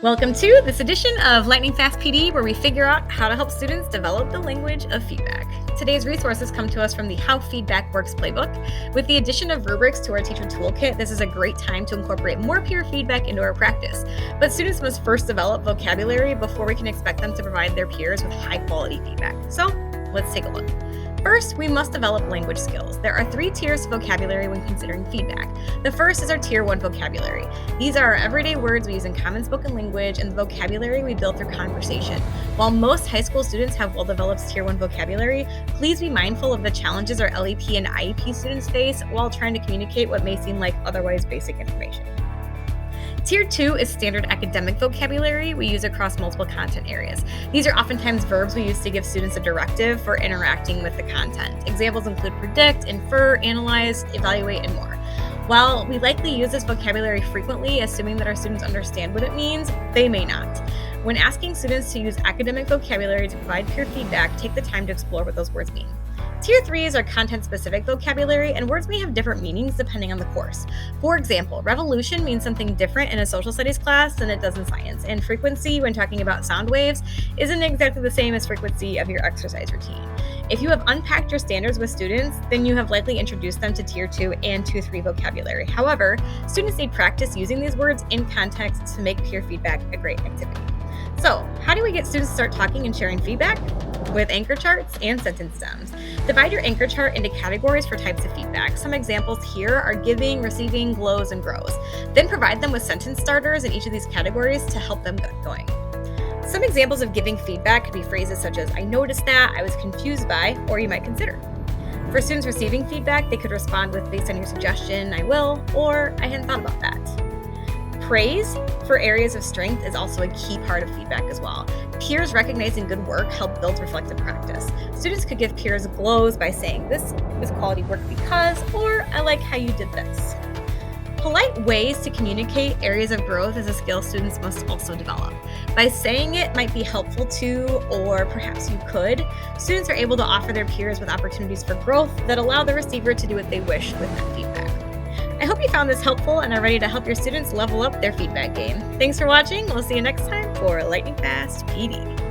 Welcome to this edition of Lightning Fast PD, where we figure out how to help students develop the language of feedback. Today's resources come to us from the How Feedback Works playbook. With the addition of rubrics to our teacher toolkit, this is a great time to incorporate more peer feedback into our practice. But students must first develop vocabulary before we can expect them to provide their peers with high-quality feedback. So let's take a look. First, we must develop language skills. There are 3 tiers of vocabulary when considering feedback. The first is our Tier 1 vocabulary. These are our everyday words we use in common spoken language and the vocabulary we build through conversation. While most high school students have well-developed Tier 1 vocabulary, please be mindful of the challenges our LEP and IEP students face while trying to communicate what may seem like otherwise basic information. Tier 2 is standard academic vocabulary we use across multiple content areas. These are oftentimes verbs we use to give students a directive for interacting with the content. Examples include predict, infer, analyze, evaluate, and more. While we likely use this vocabulary frequently, assuming that our students understand what it means, they may not. When asking students to use academic vocabulary to provide peer feedback, take the time to explore what those words mean. Tier 3 is our content-specific vocabulary, and words may have different meanings depending on the course. For example, revolution means something different in a social studies class than it does in science, and frequency, when talking about sound waves, isn't exactly the same as frequency of your exercise routine. If you have unpacked your standards with students, then you have likely introduced them to Tier 2 and Tier 3 vocabulary. However, students need practice using these words in context to make peer feedback a great activity. So, how do we get students to start talking and sharing feedback? With anchor charts and sentence stems. Divide your anchor chart into categories for types of feedback. Some examples here are giving, receiving, glows, and grows. Then provide them with sentence starters in each of these categories to help them get going. Some examples of giving feedback could be phrases such as, I noticed that, I was confused by, or you might consider. For students receiving feedback, they could respond with, based on your suggestion, I will, or I hadn't thought about that. Praise for areas of strength is also a key part of feedback as well. Peers recognizing good work help build reflective practice. Students could give peers glows by saying, this was quality work because, or I like how you did this. Polite ways to communicate areas of growth is a skill students must also develop. By saying it might be helpful to, or perhaps you could, students are able to offer their peers with opportunities for growth that allow the receiver to do what they wish with that feedback. I hope you found this helpful and are ready to help your students level up their feedback game. Thanks for watching. We'll see you next time for Lightning Fast PD.